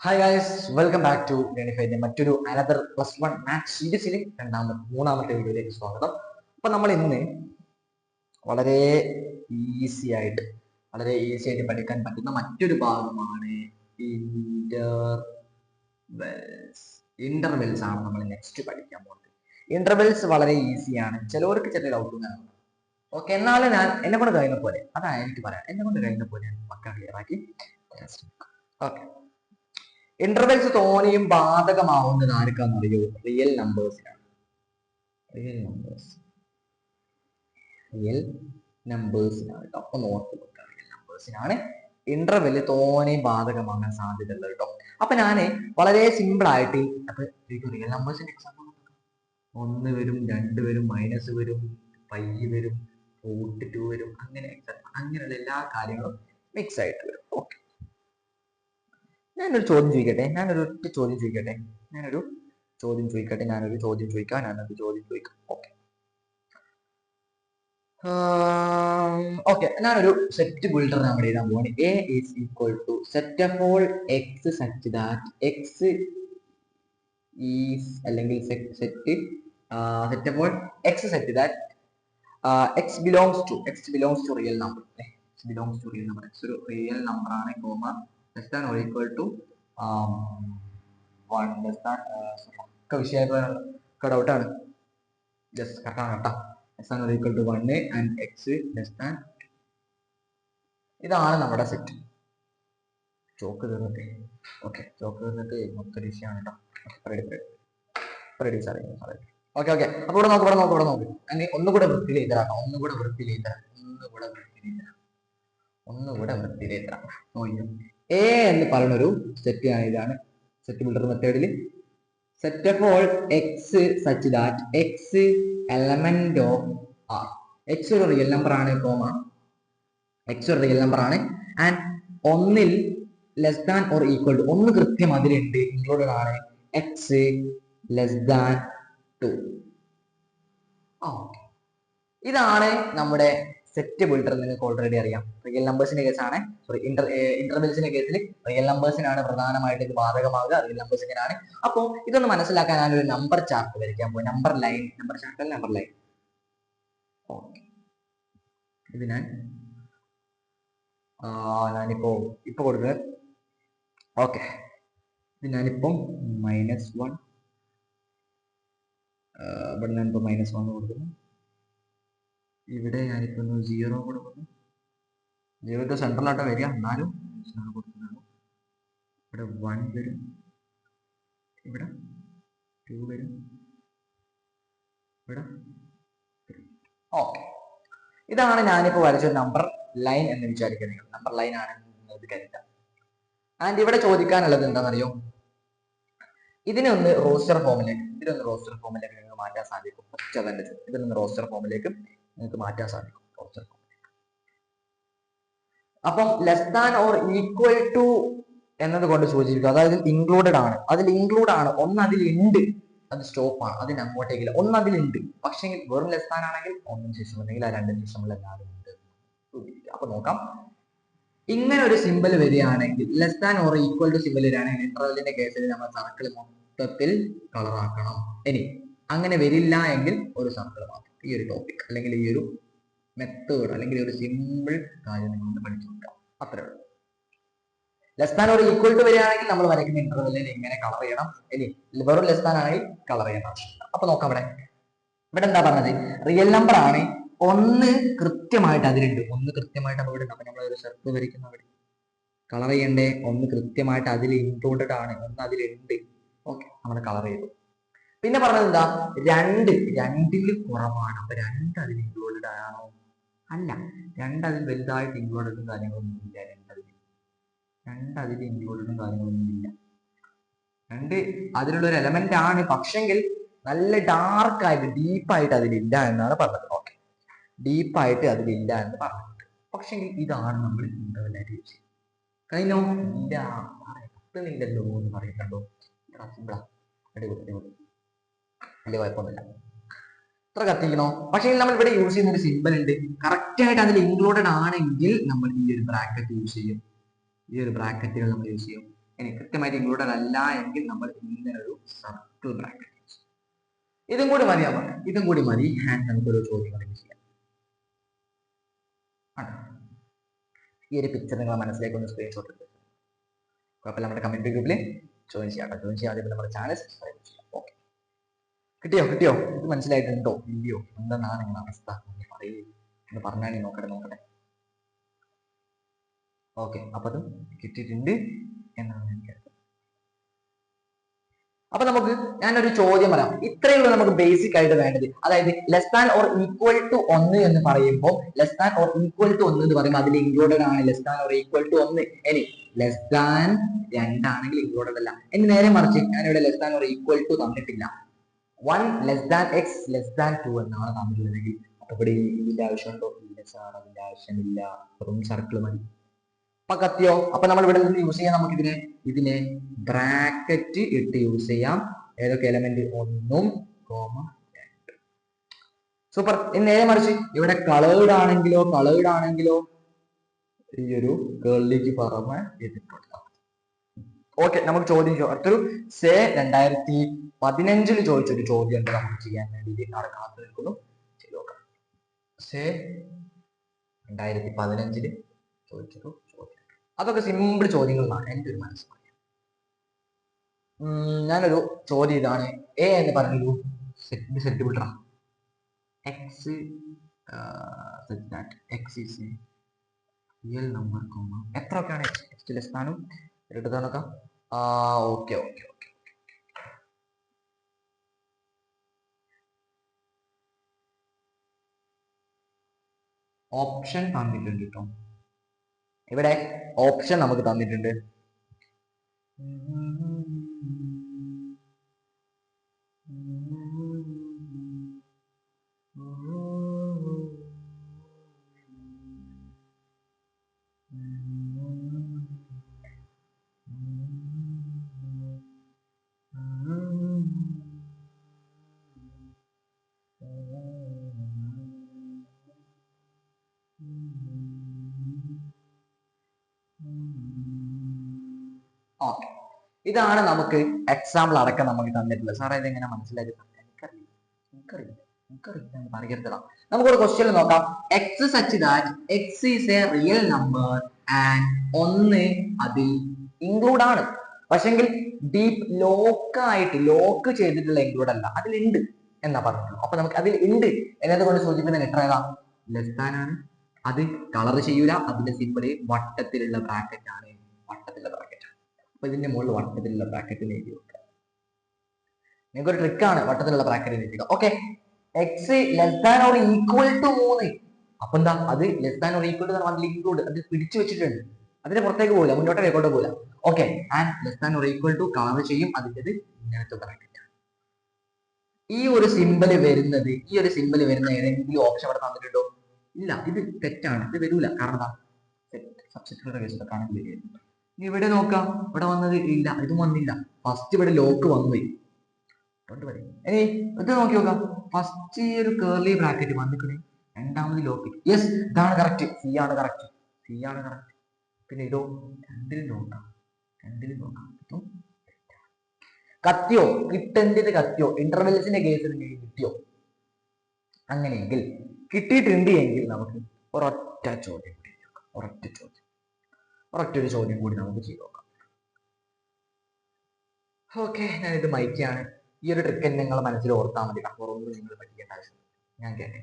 Hi guys, welcome back to ലേണിഫൈന്റെ മറ്റൊരു another +1 maths സീരീസിലെ മൂന്നാമത്തെ വീഡിയോയിലേക്ക് സ്വാഗതം. അപ്പൊ നമ്മൾ ഇന്ന് വളരെ ഈസി ആയിട്ട് പഠിക്കാൻ പറ്റുന്ന മറ്റൊരു ഭാഗമാണ് ഇന്റർവെൽസ് ആണ് നമ്മൾ നെക്സ്റ്റ് പഠിക്കാൻ പോകുന്നത്. ഇന്റർവെൽസ് വളരെ ഈസിയാണ്, ചിലവർക്ക് ചെറിയ ഡൗട്ടും കാണും. ഓക്കെ, എന്നാലും ഞാൻ എന്നെ കൊണ്ട് കഴിയുന്ന പോലെ, അതാണ് എനിക്ക് പറയാം, എന്നെ കൊണ്ട് കഴിയുന്ന പോലെ ഞാൻ പക്ക ക്ലിയർ ആക്കി. ഓക്കെ, ഇന്റർവെൽസ് തോനെയും ബാധകമാവുന്നത് ആർക്കാണെന്നറിയോ? റിയൽ നമ്പേഴ്സിനാണ്. റിയൽ നമ്പേഴ്സിനാണ് കേട്ടോ. അപ്പൊ നോട്ട് വെക്കുക, റിയൽ നമ്പേഴ്സിനാണ് ഇന്റർവെല് തോനെയും ബാധകമാകാൻ സാധ്യതയുള്ളത് കേട്ടോ. അപ്പൊ ഞാന് വളരെ സിമ്പിൾ ആയിട്ട് റിയൽ നമ്പേഴ്സിന്റെ എക്സാമ്പിൾ 1 വരും, 2 വരും, മൈനസ് വരും, പൈ വരും, √2 വരും, അങ്ങനെയുള്ള എല്ലാ കാര്യങ്ങളും മിക്സ് ആയിട്ട് വരും. ഓക്കെ, ഞാനൊരു ചോദ്യം ചോദിക്കട്ടെ. ഞാനൊരു ചോദ്യം ചോദിക്കാം. ഓക്കെ, ഞാനൊരു സെറ്റ് ബിൽഡർ നമ്മൾ എഴുതാൻ പോവാണ്. A is equal to set of all x such that x is, അല്ലെങ്കിൽ set of all x such that x belongs to real number. X ഒരു റിയൽ നമ്പർ ആണ്, comma less than or equal to 1 less than ഒക്കെ വിഷയമായിട്ട് ഡൗട്ടാണ്. Just കറക്റ്റാണ് കേട്ടോ. Less than or equal to 1 and x less than. ഇതാണ് നമ്മുടെ set. Chalk തീർന്നിട്ട് മൊത്തം വിഷയമാണ് കേട്ടോ. ഓക്കെ, അപ്പൊ ഇവിടെ നോക്ക്. അങ്ങനെ ഒന്നുകൂടെ വൃത്തിയിൽ എഴുതരാം. എ എന്ന് പറയുന്നൊരു സെറ്റ് ആണ്. ഇതാണ് സെറ്റ് ബിൽഡർ മെത്തേഡിൽ set of all x such that x element of R. X ഒരു റിയൽ നമ്പർ ആണ്, കോമ എക്സ് ഒരു റിയൽ നമ്പർ ആണ് ആൻഡ് ഒന്നിൽ less than or equal to, ഒന്ന് കൃത്യം അതിലുണ്ട്, ഇൻക്ലൂഡഡ് ആണ്, എക്സ് ലെസ് ദാൻ 2. ഇതാണ് നമ്മുടെ സെറ്റ് ബിൽഡർ. നിങ്ങൾക്ക് ഓൾറെഡി അറിയാം. റിയൽ നമ്പേഴ്സിന്റെ കേസാണ്, ഇന്റർവെൽസിന്റെ കേസിൽ റിയൽ നമ്പേഴ്സിനാണ് പ്രധാനമായിട്ട് ഇത് ബാധകമാവുക. റിയൽ നമ്പേഴ്സിനാണ്. അപ്പോ ഇതൊന്ന് മനസ്സിലാക്കാൻ ഞാനൊരു നമ്പർ ചാർട്ട് വരയ്ക്കാൻ പോകും. Number line. ഇത് ഞാനിപ്പോ കൊടുക്കുന്നത്. ഓക്കെ, ഇത് ഞാനിപ്പം -1, ഇവിടെ ഞാനിപ്പോ -1 കൊടുക്കുന്നു. ഇവിടെ ഞാനിപ്പോ 0 കൊടുക്കുന്നു. 0 സെൻട്രലായിട്ട് വരിക, എന്നാലും കൊടുക്കുന്നതാണ്. ഇവിടെ 1 വരും, ഇവിടെ 2 വരും, ഇവിടെ. ഓക്കെ, ഇതാണ് ഞാനിപ്പോ വരച്ചൊരു നമ്പർ ലൈൻ എന്ന് വിചാരിക്കുന്നത്. നമ്പർ ലൈൻ ആണ് നിങ്ങൾക്ക് കരുതാം. ആൻഡ് ഇവിടെ ചോദിക്കാനുള്ളത് എന്താണെന്നറിയോ? ഇതിനൊന്ന് റോസ്റ്റർ ഫോമിലേക്ക് നിങ്ങൾക്ക് മാറ്റാൻ സാധിക്കും. ഇതിനൊന്ന് റോസ്റ്റർ ഫോമിലേക്ക് നിങ്ങൾക്ക് മാറ്റാൻ സാധിക്കും. അപ്പം less than or equal to എന്നതുകൊണ്ട് സൂചിപ്പിക്കുക, അതായത് ഇൻക്ലൂഡഡ് ആണ്. ഒന്ന് അതിലുണ്ട്, അത് സ്റ്റോപ്പ് ആണ്, അതിന് അങ്ങോട്ടേക്കില്ല. ഒന്ന് അതിലുണ്ട്, പക്ഷെ വെറും ലെസ് ദാൻ ആണെങ്കിൽ ഒന്നിന് ശേഷം അല്ലെങ്കിൽ ആ രണ്ടിന് ശേഷം എല്ലാവരും ഉണ്ട്. അപ്പൊ നോക്കാം, ഇങ്ങനെ ഒരു സിമ്പിൾ വരികയാണെങ്കിൽ, less than or equal to simple വരികയാണെങ്കിൽ ഇന്റർവെല്ലിന്റെ കേസിൽ നമ്മൾ സർക്കിൾ മൊത്തത്തിൽ കളറാക്കണം. ഇനി അങ്ങനെ വരില്ല എങ്കിൽ ഒരു സർക്കിൾ മാത്രം. ഈ ഒരു ടോപ്പിക് അല്ലെങ്കിൽ ഈ ഒരു മെത്തേഡ് അല്ലെങ്കിൽ ഒരു സിമ്പിൾ കാര്യം നിങ്ങൾ പഠിച്ചു നോക്കാം. അത്രേ ഉള്ളൂ. Less than or equal to വരികയാണെങ്കിൽ നമ്മൾ വരയ്ക്കുന്ന ഇന്റർവെല്ലിൽ ഇങ്ങനെ കളർ ചെയ്യണം. ഇനി വെറും ലെസ് ദാൻ ആണെങ്കിൽ കളർ ചെയ്യണം. അപ്പൊ നോക്കാം, ഇവിടെ എന്താ പറഞ്ഞത്? റിയൽ നമ്പർ ആണ്, ഒന്ന് കൃത്യമായിട്ട് അതിലുണ്ട്. അപ്പൊ നമ്മൾ ഒരു സർക്കിൾ വരയ്ക്കുന്ന അവിടെ കളർ ചെയ്യണ്ടേ? ഒന്ന് കൃത്യമായിട്ട് അതിൽ ഇൻക്ലൂഡഡ് ആണ്, ഒന്ന് അതിലുണ്ട്. ഓക്കെ, നമ്മൾ കളർ ചെയ്തു. പിന്നെ പറഞ്ഞത് എന്താ? രണ്ടിൽ കുറവാണ്. അപ്പൊ 2 അതിൽ ഇൻക്ലൂഡഡ് ആണോ? അല്ല, 2 അതിൽ വലുതായിട്ട് ഇൻക്ലൂഡഡും കാര്യങ്ങളൊന്നും ഇല്ല. 2 അതിൽ ഇൻക്ലൂഡഡും കാര്യങ്ങളൊന്നും ഇല്ല. 2 അതിലുള്ള ഒരു എലമെന്റ് ആണ്, പക്ഷെങ്കിൽ നല്ല ഡാർക്കായിട്ട് ഡീപ്പായിട്ട് അതിലില്ല എന്നാണ് പറഞ്ഞത്. ഓക്കെ, ഡീപ്പായിട്ട് അതിലില്ല എന്ന് പറഞ്ഞിട്ടുണ്ട്. പക്ഷെ ഇതാണ് നമ്മൾ ഇന്റർവെല്ലായിട്ട് യൂസ് ചെയ്യുന്നത്. കഴിഞ്ഞോ? ഇല്ല, എത്തുന്നില്ലല്ലോ എന്ന് പറയുന്നുണ്ടോ? അടിപൊളി, വലിയ കുഴപ്പമൊന്നുമില്ല, ഇത്ര കത്തിക്കണോ? പക്ഷെ നമ്മൾ ഇവിടെ യൂസ് ചെയ്യുന്ന ഒരു സിമ്പിൾ ഉണ്ട്. കറക്റ്റ് ആയിട്ട് അതിൽ ഇൻക്ലൂഡഡ് ആണെങ്കിൽ നമ്മൾ ഈ ഒരു ബ്രാക്കറ്റ് യൂസ് ചെയ്യും. ഈ ഒരു ബ്രാക്കറ്റുകൾ നമ്മൾ യൂസ് ചെയ്യും. ഇനി കൃത്യമായിട്ട് ഇൻക്ലൂഡഡ് അല്ല എങ്കിൽ നമ്മൾ ഇങ്ങനെ ഒരു സർക്കിൾ ബ്രാക്കറ്റ്. ഇതും കൂടി മതി നമുക്ക്, ഇതും കൂടി മതി. നമുക്കൊരു ചോദ്യം ചെയ്യാം. ഈ ഒരു പിക്ചർ നിങ്ങളെ മനസ്സിലേക്ക് ഒന്ന് സ്ക്രീൻഷോട്ട് എടുത്ത് കുഴപ്പമില്ല, നമ്മുടെ കമന്റ് ഗ്രൂപ്പിൽ ജോയിൻ ചെയ്യാം. ജോയിൻ ചെയ്യാതെ നമ്മുടെ ചാനൽ സബ്സ്ക്രൈബ് ചെയ്യാം. ഓക്കെ, കിട്ടിയോ? ഇത് മനസ്സിലായിട്ടുണ്ടോ ഇല്ലയോ? എന്തെന്നാണ് നിങ്ങളുടെ അവസ്ഥ പറയൂ, എന്ന് പറഞ്ഞാൽ നോക്കട്ടെ. ഓക്കെ, അപ്പൊ അത് കിട്ടിയിട്ടുണ്ട് എന്നാണ് എനിക്കറിയാം. അപ്പൊ ഞാനൊരു ചോദ്യം പറയാം. ഇത്രയേ ഉള്ളൂ നമുക്ക് ബേസിക് ആയിട്ട് വേണ്ടത്. അതായത് less than or equal to 1 എന്ന് പറയുമ്പോൾ, less than or equal to 1 എന്ന് പറയുമ്പോൾ അതിൽ ഇൻക്ലൂഡഡ് ആണ് less than or equal to 1. ഇനി ലെസ് ദാൻ 2 ആണെങ്കിൽ ഇൻക്ലൂഡഡ് അല്ല. ഇനി നേരെ മറിച്ച് ഞാനിവിടെ less than or equal to തന്നിട്ടില്ല, 1 less than x less than 2 എന്നാണ് തന്നിട്ടുള്ളതെങ്കിൽ അപ്പൊ ഇവിടെ ഇതിന്റെ ആവശ്യമുണ്ടോ? ഇല്ല സാർ, അതിന്റെ ആവശ്യമില്ല. വെറും സർക്കിൾ മതി. അപ്പൊ കത്തിയോ? അപ്പൊ നമ്മൾ ഇവിടെ നിന്ന് യൂസ് ചെയ്യാം. നമുക്ക് ഇതിനെ ബ്രാക്കറ്റ് ഇട്ട് യൂസ് ചെയ്യാം. ഏതൊക്കെ എലമെന്റ്? 1, 2. സൂപ്പർ. ഇനി നേരെ മറിച്ച് ഇവിടെ കളേർഡ് ആണെങ്കിലോ ഈ ഒരു കേളിലേക്ക് പുറമെ എഴുതിട്ടുണ്ട്. ഓക്കെ, നമുക്ക് ചോദ്യം അടുത്തൊരു 2015 ചോദിച്ചൊരു ചോദ്യം ഉണ്ട് നമുക്ക് ചെയ്യാൻ വേണ്ടിയിട്ട് കാത്തു നിൽക്കുന്നു. ചെയ്തു നോക്കാം. 2015 ചോദിച്ചൊരു ചോദ്യം. അതൊക്കെ സിമ്പിൾ ചോദ്യങ്ങളാണ് എൻ്റെ ഒരു മനസ്സിൽ. ഞാനൊരു ചോദ്യം ഇതാണ്. എ എന്ന് പറഞ്ഞൊരു സെറ്റ് വിടണം. X x is real number, എത്രയൊക്കെയാണ് എക്സിലെ സ്ഥാനം എടുത്ത് നോക്കാം. ഓക്കെ. ഓപ്ഷൻ തന്നിട്ടുണ്ട് കേട്ടോ. ഇവിടെ ഓപ്ഷൻ നമുക്ക് തന്നിട്ടുണ്ട്. ഓക്കെ, ഇതാണ് നമുക്ക് എക്സാമ്പിൾ അടക്കം നമുക്ക് തന്നിട്ടുള്ളത്. സാറേ ഇതെങ്ങനെ മനസ്സിലാക്കി? എനിക്കറിയില്ല പറയരുതടാ. നമുക്കൊരു ക്വസ്റ്റ്യൻ നോക്കാം. X such that x is A real number and 1 അതിൽ ഇൻക്ലൂഡ് ആണ്. പക്ഷെങ്കിൽ ഡീപ്പ് ലോക്ക് ചെയ്തിട്ടുള്ള ഇൻക്ലൂഡ് അല്ല, അതിലുണ്ട് എന്നാ പറഞ്ഞത്. അപ്പൊ നമുക്ക് അതിൽ ഉണ്ട് എന്നതുകൊണ്ട് സൂചിപ്പിക്കുന്ന ലെറ്റർ ഏതാ? ലെസ് ദാൻ ആണ്. അത് കളർ ചെയ്യൂല. അതിന്റെ സിമ്പിൾ വട്ടത്തിലുള്ള ബ്രാക്കറ്റ് ആണ്. അപ്പൊ ഇതിന്റെ മുകളിൽ വട്ടത്തിലുള്ള ബ്രാക്കറ്റിൽ എഴുതി വെക്കുക. നിങ്ങൾക്ക് ഒരു ട്രിക്കാണ് വട്ടത്തിലുള്ള ബ്രാക്കറ്റിൽ എഴുതിക്കുക. Okay, x less than or equal to 3. അപ്പൊ എന്താ? അത് less than or equal to അതിൽ ഇൻക്ലൂഡ്, അത് പിടിച്ചു വെച്ചിട്ടുണ്ട്. അതിന്റെ പുറത്തേക്ക് പോകില്ല, മുന്നോട്ട് വേക്കോട്ട് പോകില്ല. Okay, and less than or equal to colour ചെയ്യും. അതിൻ്റെത് ഇങ്ങനത്തെ ബ്രാക്കറ്റ് ആണ്. ഈ ഒരു സിമ്പിൾ വരുന്ന ഏതെങ്കിലും ഓപ്ഷൻ ഇവിടെ തന്നിട്ടുണ്ടോ? ഇല്ല, ഇത് തെറ്റാണ്. ഇത് വരൂല. കാരണം എന്താ? സബ്സെറ്റുകളുടെ കേസിലൊക്കെ ആണെങ്കിൽ വരികയായിരുന്നു. ഇനി ഇവിടെ നോക്കാം, ഇവിടെ വന്നത് ഇല്ല, ഇതും വന്നില്ല. ഫസ്റ്റ് ഇവിടെ ലോക്ക് വന്നു. ഇനി ഇത് നോക്കി നോക്കാം. ഫസ്റ്റ് ഈ ഒരു കേർലി ബ്രാക്കറ്റ് വന്നിക്കണേ, രണ്ടാമത് ലോക്ക്. യെസ്, ഇതാണ് കറക്റ്റ്. സി ആണ് കറക്റ്റ്. പിന്നെ ഇതോ രണ്ടിലും നോക്കാം. കത്തിയോ? കിട്ടേണ്ടത് കത്തിയോ? ഇന്റർവെൽസിന്റെ കേസിൽ കിട്ടിയോ? അങ്ങനെയെങ്കിൽ കിട്ടിയിട്ടുണ്ട് എങ്കിൽ നമുക്ക് ഒരൊറ്റ ഒരു ചോദ്യം കൂടി നമുക്ക് ചെയ്തു നോക്കാം. ഓക്കെ, ഞാനിത് മൈക്കാണ്. ഈ ഒരു ട്രിക്ക് നിങ്ങൾ മനസ്സിൽ ഓർത്താൽ മതി. പുറമൊന്നും നിങ്ങൾ പഠിക്കേണ്ട ആവശ്യം. ഞാൻ കേട്ടെ.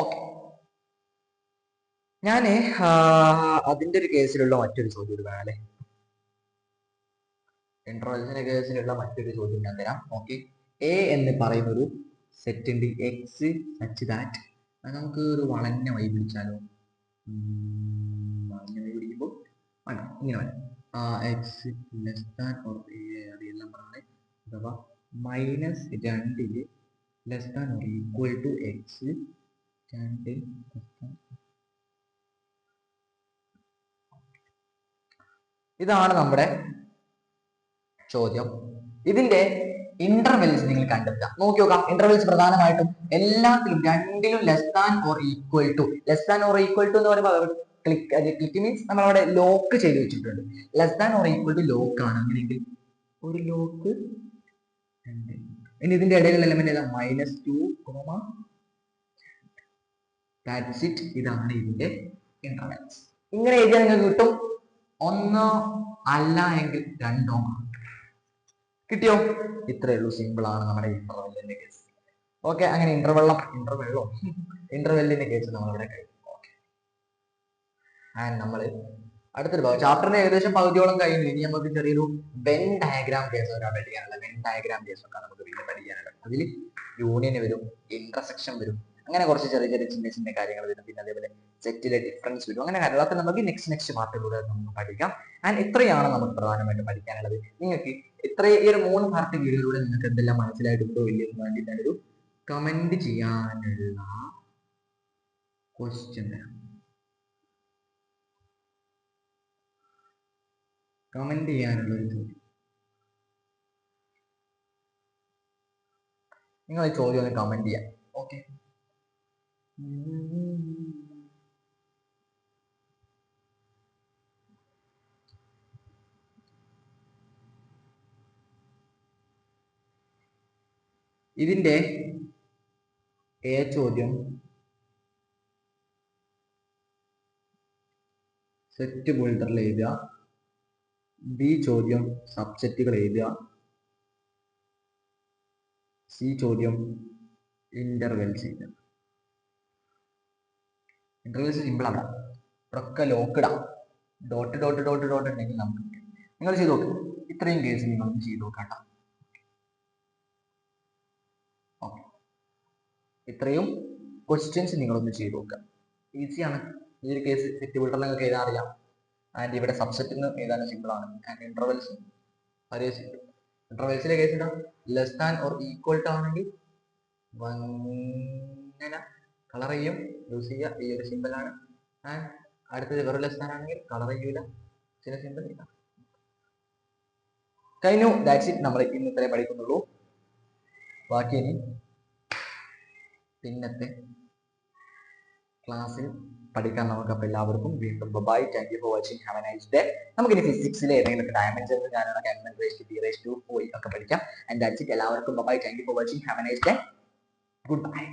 ഓക്കെ, ഞാന് അതിന്റെ ഒരു കേസിലുള്ള മറ്റൊരു ചോദ്യം എടുക്കാം അല്ലെ. ഇന്റർവെൽസിന്റെ കേസിലുള്ള മറ്റൊരു ചോദ്യം ഞാൻ തരാം. ഓക്കെ, എ എന്ന് പറയുന്ന ഒരു സെറ്റ് ഉണ്ട്. എക്സ് സച്ച് ദാറ്റ്, നമുക്ക് ഒരു വളഞ്ഞ വഴി പിടിച്ചാലോ? വളഞ്ഞ വഴി പിടിക്കുമ്പോൾ ഇങ്ങനെ വരാം. X less than or real number ആണ്, അഥവാ -2 less than or equal to x 2. ഇതാണ് നമ്മുടെ ചോദ്യം. ഇതിന്റെ ഇന്റർവെൽസ് നിങ്ങൾ കണ്ടെത്തുക. നോക്കി നോക്കാം, ഇന്റർവെൽസ് പ്രധാനമായിട്ടും എല്ലാത്തിലും രണ്ടിലും less than or equal to എന്ന് പറയുമ്പോൾ ക്ലിക്ക് മീൻസ് നമ്മൾ അവിടെ ലോക്ക് ചെയ്ത് വെച്ചിട്ടുണ്ട്. Less than or equal to lock ആണ്. അങ്ങനെയെങ്കിൽ ഒരു ലോക്ക് ഇനി ഇതിന്റെ ഇടയിലുള്ള എലമെന്റ് ഏതാ? -2, ദാറ്റ്സ് ഇറ്റ്. ഇതാണ് ഇതിന്റെ ഇന്റർവെൽസ്. ഇങ്ങനെ എഴുതിയാൽ നിങ്ങൾക്ക് കിട്ടും. ഒന്നോ അല്ല എങ്കിൽ രണ്ടോ. കിട്ടിയോ? ഇത്രയേ ഉള്ളൂ. സിമ്പിൾ ആണ് നമ്മുടെ ഇന്റർവെല്ലിന്റെ കേസ്. ഓക്കെ, അങ്ങനെ ഇന്റർവെല്ലിന്റെ കേസ് നമ്മളിവിടെ കഴിഞ്ഞു. ആൻഡ് നമ്മൾ അടുത്തൊരു ഭാഗം ചാപ്റ്ററിന് ഏകദേശം പകുതിയോളം കഴിഞ്ഞു. ഇനി നമുക്ക് ചെറിയൊരു വെൻ ഡയഗ്രാം കേസ് ഒക്കെ പഠിക്കാനുള്ള വെൻ ഡയഗ്രാം കേസ് ഒക്കെ നമുക്ക് പിന്നെ പഠിക്കാനുള്ളത്. അതിൽ യൂണിയൻ വരും, ഇന്റർസെക്ഷൻ വരും, അങ്ങനെ കുറച്ച് ചെറിയ ചെറിയ ചിന്ന ചിന്ന കാര്യങ്ങൾ വരും. പിന്നെ അതേപോലെ സെറ്റിലെ ഡിഫറൻസ് വരും. അങ്ങനെ കാര്യങ്ങളൊക്കെ നമുക്ക് നെക്സ്റ്റ് പാർട്ടിലൂടെ നമുക്ക് പഠിക്കാം. ആൻഡ് ഇത്രയാണ് നമുക്ക് പ്രധാനമായിട്ടും പഠിക്കാനുള്ളത്. നിങ്ങൾക്ക് ഈ ഒരു 3 പാർട്ട് വീഡിയോയിലൂടെ നിങ്ങൾക്ക് എന്തെല്ലാം മനസ്സിലായിട്ടുണ്ടോ ഇല്ലയോ എന്ന് വേണ്ടി ഞാനൊരു കമന്റ് ചെയ്യാനുള്ള ക്വസ്റ്റ്യൻ തരാം. കമന്റ് ചെയ്യാനുള്ള ഒരു ചോദ്യം. നിങ്ങൾ ഈ ചോദ്യം ഒന്ന് കമന്റ് ചെയ്യാം. ഓക്കെ, ഇതിന്റെ എ ചോദ്യം സെറ്റ് ബിൽഡറിൽ എഴുതുക. ബി ചോദ്യം സബ്സെറ്റുകൾ എഴുതുക. സി ചോദ്യം ഇന്റർവെൽസ് എഴുതുക. ഇന്റർവെൽസ് സിമ്പിൾ ആണ്. ഒക്കെ ലോക്കിടാം. ഡോട്ട് ഡോട്ട് ഡോട്ട് ഡോട്ട് ഉണ്ടെങ്കിൽ നമുക്ക് നിങ്ങൾ ചെയ്ത് നോക്കുക. ഇത്രയും കേസ് നിങ്ങളൊന്ന് ചെയ്ത് നോക്കണ്ട. ഓക്കെ, ഇത്രയും ക്വസ്റ്റ്യൻസ് നിങ്ങളൊന്ന് ചെയ്ത് നോക്കുക. ഈസിയാണ്. ഈ ഒരു കേസ് സെറ്റ് ബിൽഡറിൽ നിങ്ങൾക്ക് എഴുതാൻ അറിയാം. ആൻഡ് ഇവിടെ സബ്സെറ്റിന് എഴുതാൻ സിമ്പിൾ ആണ്. ആൻഡ് ഇന്റർവെൽസ് വളരെ സിമ്പിൾ. ഇന്റർവെൽസിലെ കേസ് ഇടാം. Less than or equal to ആണെങ്കിൽ ഇങ്ങനെ കളർ ചെയ്യും, യൂസ് ചെയ്യുക. ഈ ഒരു സിമ്പിൾ ആണ്. ആൻഡ് അടുത്തത് വെറും ലെസ് ദാൻ ആണെങ്കിൽ കളർ ചെയ്യൂല, ചില സിമ്പിൾ ഇല്ല. കഴിഞ്ഞു. That's it. നമ്മൾ ഇന്ന് ഇത്രേ പഠിക്കുന്നുള്ളൂ. ബാക്കി ഇനി പിന്നത്തെ ക്ലാസ്സിൽ പഠിക്കാൻ നമുക്ക്. അപ്പോൾ എല്ലാവർക്കും വീണ്ടും bye. Thank you for watching. Have a nice day. നമുക്ക് ഇനി ഫിസിക്സിലെ ഏതെങ്കിലും ഡയമെൻഷൻസ് ഞാനൊക്കെ ഒക്കെ പഠിക്കാം. And that's it. എല്ലാവർക്കും bye. Thank you for watching. Have a nice day. Good by.